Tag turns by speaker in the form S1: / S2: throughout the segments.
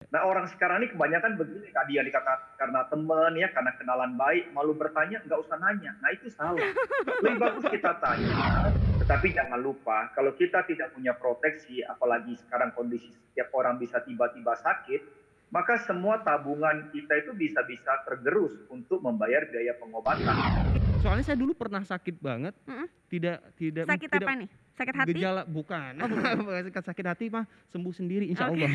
S1: Nah orang sekarang ini kebanyakan begini, Kak Dian, dikata karena teman ya, karena kenalan baik, malu bertanya, nggak usah nanya. Nah itu salah. Lebih bagus kita tanya, tetapi jangan lupa kalau kita tidak punya proteksi, apalagi sekarang kondisi setiap orang bisa tiba-tiba sakit, maka semua tabungan kita itu bisa-bisa tergerus untuk membayar biaya pengobatan.
S2: Soalnya saya dulu pernah sakit banget, tidak
S3: Sakit apa nih? Sakit hati?
S2: gejala bukan.
S3: Oh, bukan.
S2: Bukan sakit hati mah sembuh sendiri insya
S3: Oke.
S2: Allah.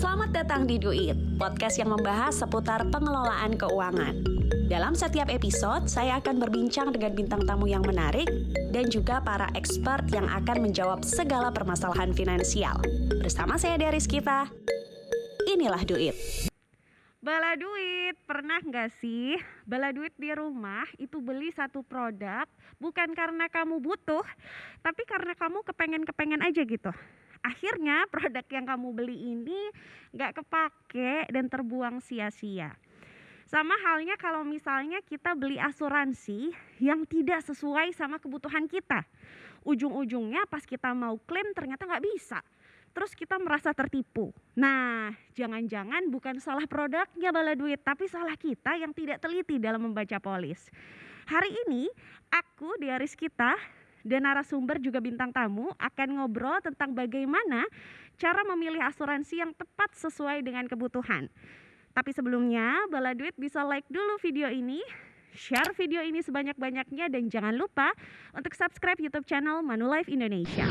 S4: Selamat datang di Duit, podcast yang membahas seputar pengelolaan keuangan. Dalam setiap episode, saya akan berbincang dengan bintang tamu yang menarik dan juga para expert yang akan menjawab segala permasalahan finansial. Bersama saya Deris Kita, inilah Duit.
S3: Bala duit, pernah nggak sih bala duit di rumah itu beli satu produk bukan karena kamu butuh, tapi karena kamu kepengen aja gitu. Akhirnya produk yang kamu beli ini nggak kepake dan terbuang sia-sia. Sama halnya kalau misalnya kita beli asuransi yang tidak sesuai sama kebutuhan kita. Ujung-ujungnya pas kita mau klaim ternyata nggak bisa. Terus kita merasa tertipu. Nah, jangan-jangan bukan salah produknya bala duit, tapi salah kita yang tidak teliti dalam membaca polis. Hari ini, aku Diaris Kita dan narasumber juga bintang tamu akan ngobrol tentang bagaimana cara memilih asuransi yang tepat sesuai dengan kebutuhan. Tapi sebelumnya, bala duit bisa like dulu video ini, share video ini sebanyak-banyaknya, dan jangan lupa untuk subscribe YouTube channel Manulife Indonesia.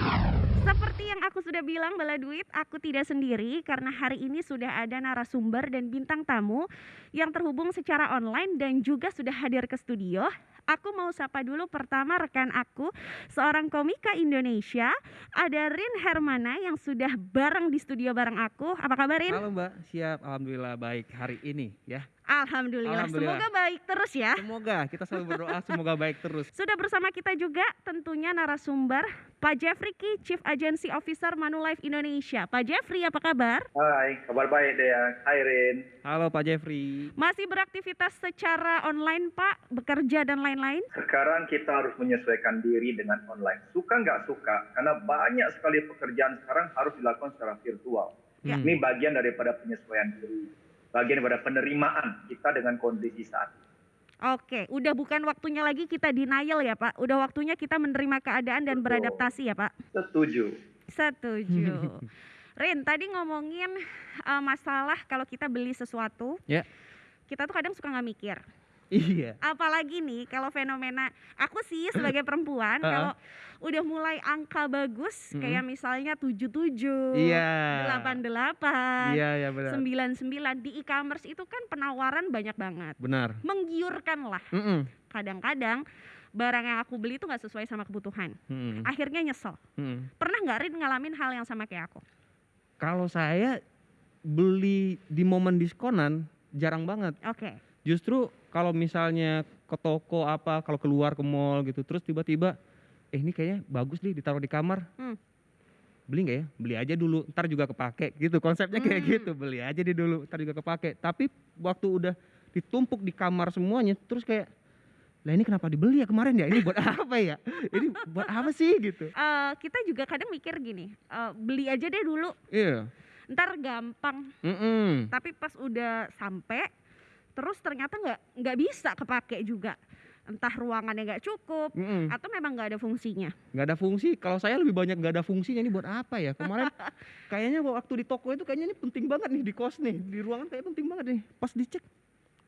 S3: Seperti yang aku sudah bilang bala duit, aku tidak sendiri karena hari ini sudah ada narasumber dan bintang tamu yang terhubung secara online dan juga sudah hadir ke studio. Aku mau sapa dulu pertama rekan aku, seorang komika Indonesia, ada Rin Hermana yang sudah bareng di studio bareng aku. Apa kabar Rin?
S2: Halo Mbak, siap, alhamdulillah baik hari ini ya.
S3: Alhamdulillah. Semoga baik terus ya.
S2: Semoga kita selalu berdoa semoga baik terus.
S3: Sudah bersama kita juga tentunya narasumber Pak Jeffrey Ki, Chief Agency Officer Manulife Indonesia. Pak Jeffrey, apa kabar?
S1: Hai, kabar baik Dea. Hai Rin.
S2: Halo Pak Jeffrey.
S3: Masih beraktivitas secara online Pak, bekerja dan lain-lain?
S1: Sekarang kita harus menyesuaikan diri dengan online. Suka nggak suka, karena banyak sekali pekerjaan sekarang harus dilakukan secara virtual.
S3: Ya.
S1: Ini bagian daripada penyesuaian diri, bagian daripada penerimaan kita dengan kondisi saat ini.
S3: Oke, udah bukan waktunya lagi kita denial ya Pak. Udah waktunya kita menerima keadaan dan
S1: Betul.
S3: beradaptasi ya Pak.
S1: Setuju.
S3: Setuju. Rin, tadi ngomongin masalah kalau kita beli sesuatu,
S2: Ya.
S3: kita tuh kadang suka nggak mikir.
S2: Iya.
S3: Apalagi nih kalau fenomena, aku sih sebagai perempuan kalau udah mulai angka bagus kayak misalnya 77,
S2: Iya.
S3: 88,
S2: Iya benar.
S3: 99 di e-commerce itu kan penawaran banyak banget.
S2: Benar.
S3: Menggiurkan lah. Kadang-kadang barang yang aku beli itu nggak sesuai sama kebutuhan. Akhirnya nyesel. Pernah nggak Rin ngalamin hal yang sama kayak aku?
S2: Kalau saya beli di momen diskonan jarang banget.
S3: Oke.
S2: Justru kalau misalnya ke toko apa, kalau keluar ke mall gitu, terus tiba-tiba, ini kayaknya bagus nih ditaruh di kamar. Beli nggak ya? Beli aja dulu, ntar juga kepake gitu. Konsepnya kayak gitu, beli aja deh dulu, ntar juga kepake. Tapi waktu udah ditumpuk di kamar semuanya, terus kayak, lah ini kenapa dibeli ya kemarin ya? Ini buat apa ya? Ini buat apa sih gitu?
S3: Kita juga kadang mikir gini, beli aja deh dulu,
S2: Iya.
S3: ntar gampang. Tapi pas udah sampai, terus ternyata nggak bisa kepake juga. Entah ruangannya nggak cukup, atau memang nggak ada fungsinya.
S2: Nggak ada fungsi. Kalau saya lebih banyak nggak ada fungsinya, ini buat apa ya? Kemarin kayaknya waktu di toko itu kayaknya ini penting banget nih, di kos nih, di ruangan kayak penting banget nih. Pas dicek,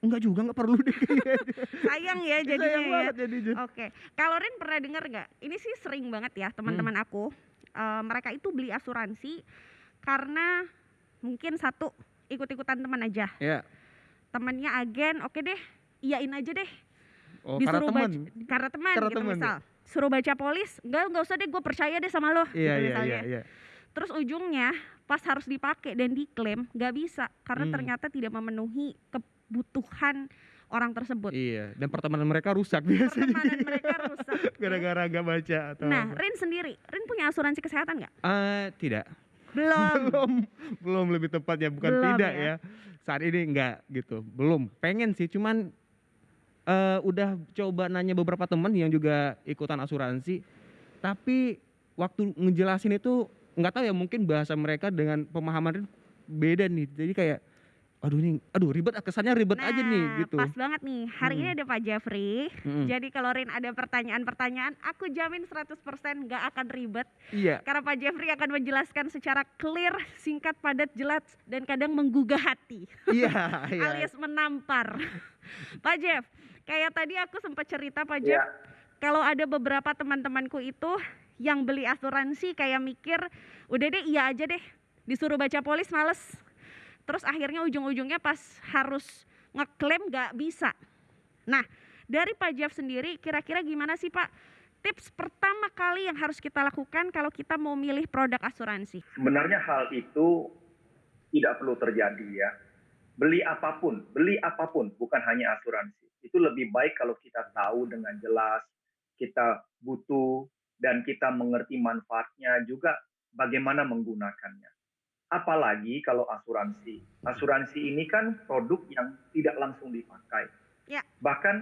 S2: enggak juga, nggak perlu deh.
S3: Sayang ya jadinya.
S2: Sayang banget jadinya.
S3: Oke, kalau Rin pernah dengar nggak? Ini sih sering banget ya teman-teman aku. Mereka itu beli asuransi karena mungkin satu ikut-ikutan teman aja.
S2: Ya.
S3: Temannya agen, oke deh, iyain aja deh.
S2: Oh,
S3: Disuruh
S2: karena teman.
S3: gitu
S2: temen.
S3: misal. Suruh baca polis, nggak usah deh, gue percaya deh sama lo.
S2: Iya,
S3: gitu
S2: iya,
S3: misalnya.
S2: iya.
S3: Terus ujungnya pas harus dipakai dan diklaim nggak bisa karena ternyata tidak memenuhi kebutuhan orang tersebut.
S2: Iya, dan pertemanan mereka rusak biasanya.
S3: Pertemanan mereka rusak.
S2: Gara-gara nggak baca atau
S3: Nah,
S2: apa.
S3: Rin sendiri, Rin punya asuransi kesehatan nggak?
S2: Tidak.
S3: Belum.
S2: belum lebih tepatnya, bukan
S3: Belum
S2: tidak
S3: ya.
S2: ya. Saat ini enggak gitu, belum. Pengen sih, cuman udah coba nanya beberapa teman yang juga ikutan asuransi, tapi waktu ngejelasin itu nggak tahu ya, mungkin bahasa mereka dengan pemahaman beda nih. Jadi kayak aduh ribet, kesannya ribet aja nih gitu.
S3: Pas banget nih. Hari ini ada Pak Jeffrey.
S2: Mm-mm.
S3: Jadi kalau Rin ada pertanyaan-pertanyaan, aku jamin 100% nggak akan ribet.
S2: Iya.
S3: Karena Pak Jeffrey akan menjelaskan secara clear, singkat, padat, jelas, dan kadang menggugah hati.
S2: Iya.
S3: Alias menampar. Pak Jeff, kayak tadi aku sempat cerita Pak Jeff, kalau ada beberapa teman-temanku itu yang beli asuransi kayak mikir, udah deh iya aja deh, disuruh baca polis males. Terus akhirnya ujung-ujungnya pas harus ngeklaim gak bisa. Nah, dari Pak Jeff sendiri kira-kira gimana sih Pak tips pertama kali yang harus kita lakukan kalau kita mau milih produk asuransi?
S1: Sebenarnya hal itu tidak perlu terjadi ya. Beli apapun, bukan hanya asuransi. Itu lebih baik kalau kita tahu dengan jelas, kita butuh, dan kita mengerti manfaatnya juga bagaimana menggunakannya. Apalagi kalau asuransi. Asuransi ini kan produk yang tidak langsung dipakai.
S3: Ya.
S1: Bahkan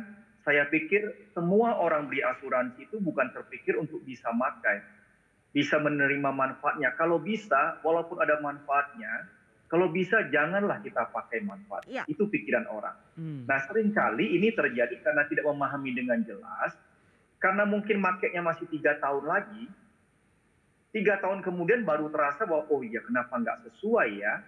S1: saya pikir semua orang beli asuransi itu bukan terpikir untuk bisa pakai. Bisa menerima manfaatnya. Kalau bisa, walaupun ada manfaatnya, kalau bisa janganlah kita pakai manfaat.
S3: Ya.
S1: Itu pikiran orang. Nah seringkali ini terjadi karena tidak memahami dengan jelas. Karena mungkin makainya masih 3 tahun lagi. 3 tahun kemudian baru terasa bahwa oh iya kenapa nggak sesuai ya.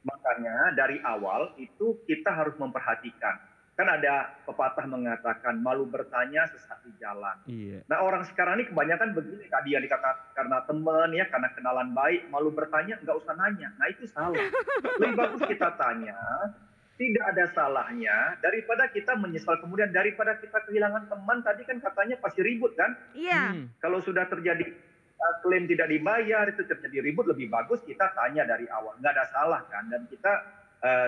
S1: Makanya dari awal itu kita harus memperhatikan. Kan ada pepatah mengatakan malu bertanya sesat di jalan.
S2: Iya.
S1: Nah orang sekarang ini kebanyakan begini, tadi yang dikata karena teman ya, karena kenalan baik, malu bertanya nggak usah nanya. Nah itu salah. Lebih bagus kita tanya, tidak ada salahnya daripada kita menyesal kemudian, daripada kita kehilangan teman. Tadi kan katanya pasti ribut kan?
S3: Iya.
S1: Kalau sudah terjadi klaim tidak dibayar, itu terjadi ribut, lebih bagus kita tanya dari awal. Nggak ada salah kan? Dan kita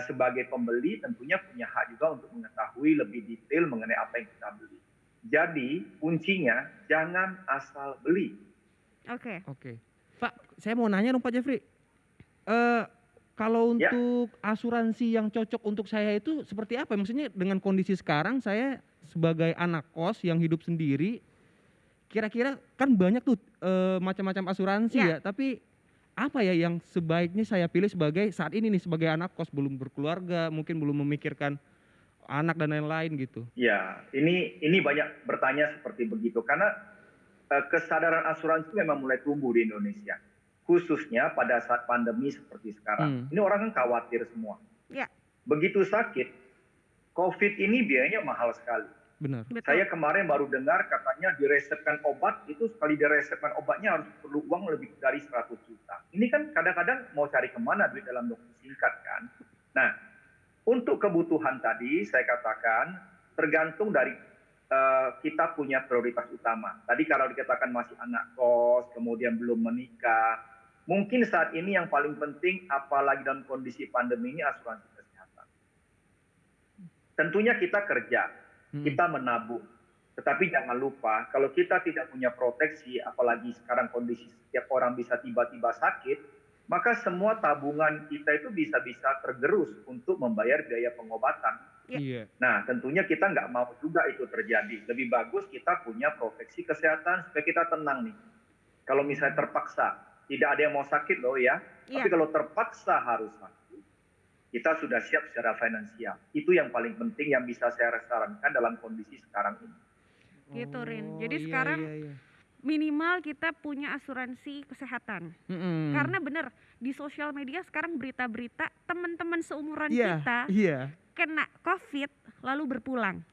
S1: sebagai pembeli tentunya punya hak juga untuk mengetahui lebih detail mengenai apa yang kita beli. Jadi kuncinya jangan asal beli.
S3: Oke.
S2: Pak, saya mau nanya dong Pak Jeffrey. Kalau untuk asuransi yang cocok untuk saya itu seperti apa? Maksudnya dengan kondisi sekarang saya sebagai anak kos yang hidup sendiri, kira-kira kan banyak tuh macam-macam asuransi ya, tapi apa ya yang sebaiknya saya pilih sebagai saat ini nih sebagai anak kos, belum berkeluarga, mungkin belum memikirkan anak dan lain-lain gitu.
S1: Ya, ini banyak bertanya seperti begitu karena kesadaran asuransi memang mulai tumbuh di Indonesia. Khususnya pada saat pandemi seperti sekarang. Ini orang kan khawatir semua.
S3: Ya.
S1: Begitu sakit, COVID ini biayanya mahal sekali.
S2: Benar.
S1: Saya kemarin baru dengar katanya diresepkan obat, itu sekali diresepkan obatnya harus perlu uang lebih dari 100 juta. Ini kan kadang-kadang mau cari kemana duit dalam waktu singkat kan. Nah, untuk kebutuhan tadi saya katakan tergantung dari kita punya prioritas utama. Tadi kalau dikatakan masih anak kos, kemudian belum menikah, mungkin saat ini yang paling penting apalagi dalam kondisi pandemi ini asuransi kesehatan. Tentunya kita kerja. Kita menabung. Tetapi jangan lupa, kalau kita tidak punya proteksi, apalagi sekarang kondisi setiap orang bisa tiba-tiba sakit, maka semua tabungan kita itu bisa-bisa tergerus untuk membayar biaya pengobatan.
S2: Iya.
S1: Nah, tentunya kita nggak mau juga itu terjadi. Lebih bagus kita punya proteksi kesehatan supaya kita tenang nih. Kalau misalnya terpaksa, tidak ada yang mau sakit loh ya. Tapi kalau terpaksa harus sakit, kita sudah siap secara finansial. Itu yang paling penting yang bisa saya sarankan dalam kondisi sekarang ini.
S3: Gitu Rin. Jadi sekarang minimal kita punya asuransi kesehatan. Karena benar di sosial media sekarang berita-berita teman-teman seumuran kita kena COVID lalu berpulang.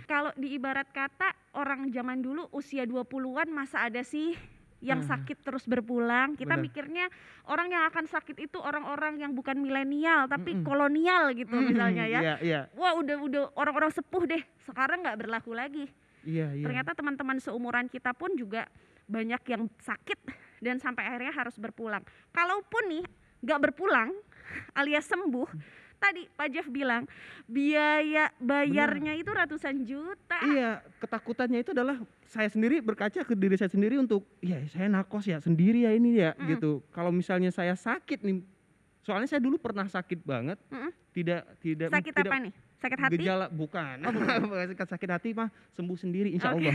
S3: Kalau diibarat kata orang zaman dulu usia 20-an masa ada sih yang sakit terus berpulang. Kita mikirnya orang yang akan sakit itu orang-orang yang bukan milenial tapi kolonial gitu misalnya ya. Wah udah orang-orang sepuh deh. Sekarang nggak berlaku lagi. Ternyata teman-teman seumuran kita pun juga banyak yang sakit dan sampai akhirnya harus berpulang. Kalaupun nih nggak berpulang alias sembuh, tadi Pak Jeff bilang biaya bayarnya itu ratusan juta.
S2: Iya, ketakutannya itu adalah saya sendiri berkaca ke diri saya sendiri untuk ya saya nakos ya sendiri ya ini ya gitu. Kalau misalnya saya sakit nih, soalnya saya dulu pernah sakit banget, tidak
S3: sakit apa nih? Sakit hati?
S2: Gejala bukan. Sakit hati mah sembuh sendiri insya
S3: Oke.
S2: Allah.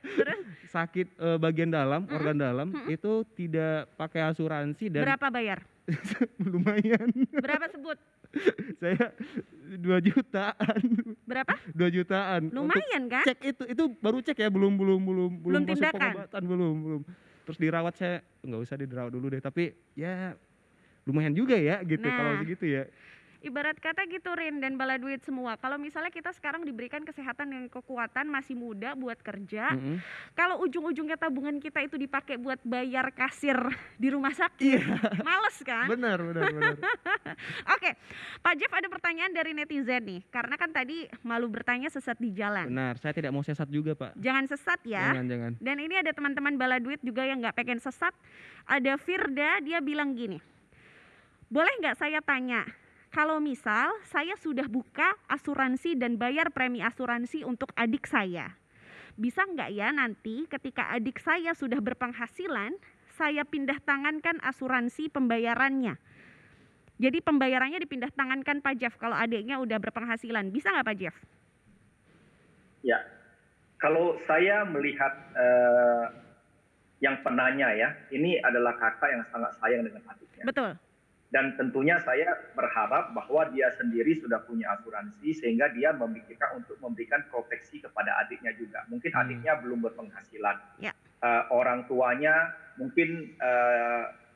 S3: Terus
S2: Sakit bagian dalam, organ dalam itu tidak pakai asuransi dan
S3: berapa bayar?
S2: lumayan.
S3: Berapa sebut?
S2: Saya 2 jutaan.
S3: Berapa?
S2: 2 jutaan. Untuk
S3: Lumayan kan?
S2: cek itu baru cek ya, belum masuk
S3: tindakan?
S2: pengobatan, belum. Terus dirawat saya nggak usah dirawat dulu deh, tapi ya lumayan juga ya gitu kalau
S3: Nah.
S2: segitu ya.
S3: Ibarat kata gitu Rin dan bala duit semua. Kalau misalnya kita sekarang diberikan kesehatan dan kekuatan, masih muda buat kerja.
S2: Mm-mm.
S3: Kalau ujung-ujungnya tabungan kita itu dipakai buat bayar kasir di rumah sakit, males kan?
S2: Benar.
S3: Oke, Pak Jeff ada pertanyaan dari netizen nih. Karena kan tadi malu bertanya sesat di jalan.
S2: Benar, saya tidak mau sesat juga Pak.
S3: Jangan sesat ya.
S2: Jangan.
S3: Dan ini ada teman-teman bala duit juga yang nggak pengen sesat. Ada Firda, dia bilang gini, boleh nggak saya tanya, kalau misal saya sudah buka asuransi dan bayar premi asuransi untuk adik saya, bisa nggak ya nanti ketika adik saya sudah berpenghasilan, saya pindah tangankan asuransi pembayarannya? Jadi pembayarannya dipindah tangankan Pak Jeff kalau adiknya udah berpenghasilan, bisa nggak Pak Jeff?
S1: Ya, kalau saya melihat yang penanya ya, ini adalah kakak yang sangat sayang dengan adiknya.
S3: Betul.
S1: Dan tentunya saya berharap bahwa dia sendiri sudah punya asuransi sehingga dia memikirkan untuk memberikan proteksi kepada adiknya juga. Mungkin adiknya belum berpenghasilan.
S3: Ya.
S1: Orang tuanya mungkin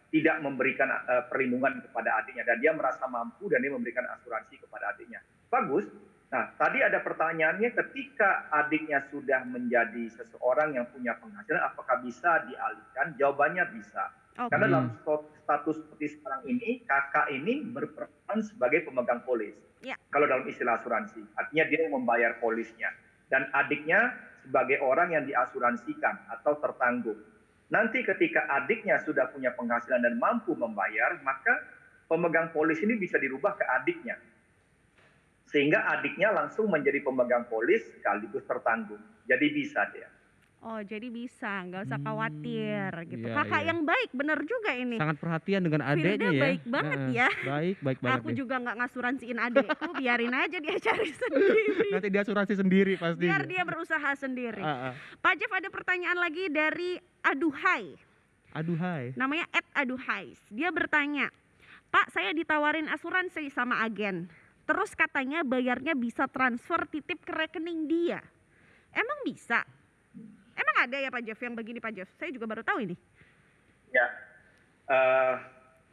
S1: tidak memberikan perlindungan kepada adiknya dan dia merasa mampu dan dia memberikan asuransi kepada adiknya. Bagus. Nah, tadi ada pertanyaannya, ketika adiknya sudah menjadi seseorang yang punya penghasilan, apakah bisa dialihkan? Jawabannya bisa.
S3: Oke.
S1: Karena dalam status seperti sekarang ini, kakak ini berperan sebagai pemegang polis.
S3: Ya.
S1: Kalau dalam istilah asuransi, artinya dia yang membayar polisnya. Dan adiknya sebagai orang yang diasuransikan atau tertanggung. Nanti ketika adiknya sudah punya penghasilan dan mampu membayar, maka pemegang polis ini bisa dirubah ke adiknya. Sehingga adiknya langsung menjadi pemegang polis sekaligus tertanggung. Jadi bisa dia.
S3: Oh, jadi bisa, nggak usah khawatir gitu.
S2: Iya,
S3: Kakak
S2: iya.
S3: yang baik, bener juga ini.
S2: Sangat perhatian dengan
S3: Firda
S2: adeknya ya.
S3: baik banget ya.
S2: Baik banget.
S3: Aku
S2: deh.
S3: juga nggak ngasuransiin adekku, biarin aja dia cari sendiri.
S2: Nanti dia asuransi sendiri pasti.
S3: Biar dia berusaha sendiri. Pak Jeff ada pertanyaan lagi dari Aduhai.
S2: Aduhai.
S3: Namanya @aduhai. Dia bertanya, Pak, saya ditawarin asuransi sama agen. Terus katanya bayarnya bisa transfer titip ke rekening dia. Emang bisa? Emang ada ya Pak Jeff yang begini Pak Jeff? Saya juga baru tahu ini.
S1: Ya,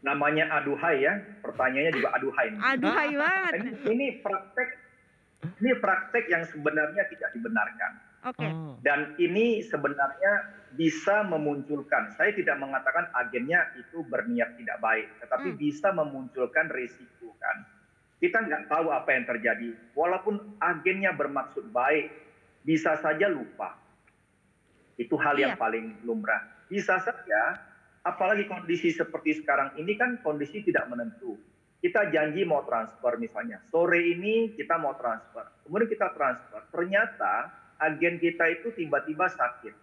S1: namanya aduhai ya, pertanyaannya juga aduhai.
S3: Aduhai banget.
S1: Ini praktek yang sebenarnya tidak dibenarkan.
S3: Oke.
S2: Oh.
S1: Dan ini sebenarnya bisa memunculkan, saya tidak mengatakan agennya itu berniat tidak baik, tetapi bisa memunculkan risiko kan. Kita nggak tahu apa yang terjadi. Walaupun agennya bermaksud baik, bisa saja lupa. Itu hal yang paling lumrah. Bisa saja, apalagi kondisi seperti sekarang ini kan kondisi tidak menentu. Kita janji mau transfer misalnya, sore ini kita mau transfer, kemudian kita transfer, ternyata agen kita itu tiba-tiba sakit.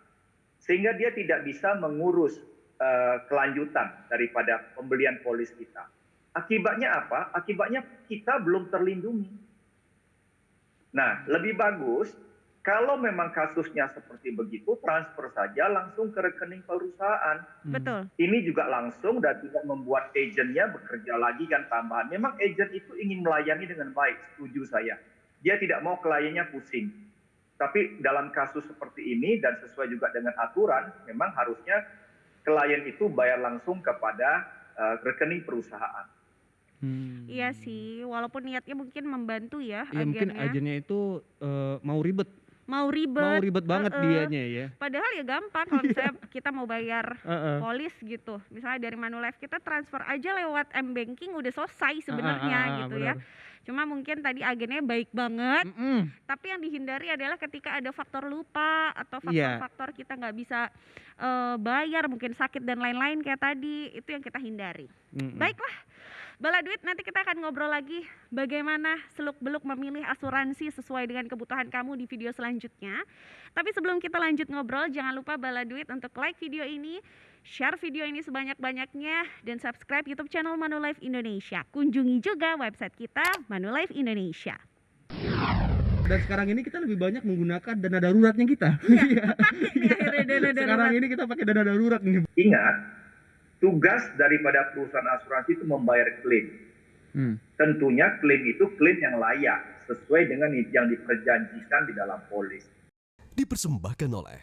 S1: Sehingga dia tidak bisa mengurus kelanjutan daripada pembelian polis kita. Akibatnya apa? Akibatnya kita belum terlindungi. Nah, lebih bagus kalau memang kasusnya seperti begitu, transfer saja langsung ke rekening perusahaan.
S3: Betul.
S1: Ini juga langsung dan tidak membuat agennya bekerja lagi kan tambahan. Memang agen itu ingin melayani dengan baik, setuju saya. Dia tidak mau kliennya pusing. Tapi dalam kasus seperti ini dan sesuai juga dengan aturan, memang harusnya klien itu bayar langsung kepada rekening perusahaan.
S3: Iya sih, walaupun niatnya mungkin membantu ya
S2: Iya mungkin agennya itu mau ribet.
S3: Mau ribet
S2: banget dianya ya.
S3: Padahal ya gampang kalau misalnya kita mau bayar polis gitu. Misalnya dari Manulife kita transfer aja lewat M-Banking udah selesai sebenarnya gitu ya. Cuma mungkin tadi agennya baik banget. Tapi yang dihindari adalah ketika ada faktor lupa atau faktor-faktor kita nggak bisa bayar, mungkin sakit dan lain-lain kayak tadi, itu yang kita hindari. Baiklah. Bala Duit, nanti kita akan ngobrol lagi bagaimana seluk-beluk memilih asuransi sesuai dengan kebutuhan kamu di video selanjutnya. Tapi sebelum kita lanjut ngobrol, jangan lupa Bala Duit untuk like video ini, share video ini sebanyak-banyaknya, dan subscribe YouTube channel Manulife Indonesia. Kunjungi juga website kita, Manulife Indonesia.
S2: Dan sekarang ini kita lebih banyak menggunakan dana daruratnya kita.
S3: Iya, kepake nih akhirnya dana
S2: Sekarang
S3: darurat.
S2: ini kita pakai dana darurat nih.
S1: Ingat, tugas daripada perusahaan asuransi itu membayar klaim. Tentunya klaim itu klaim yang layak, sesuai dengan yang diperjanjikan di dalam polis.
S5: Dipersembahkan oleh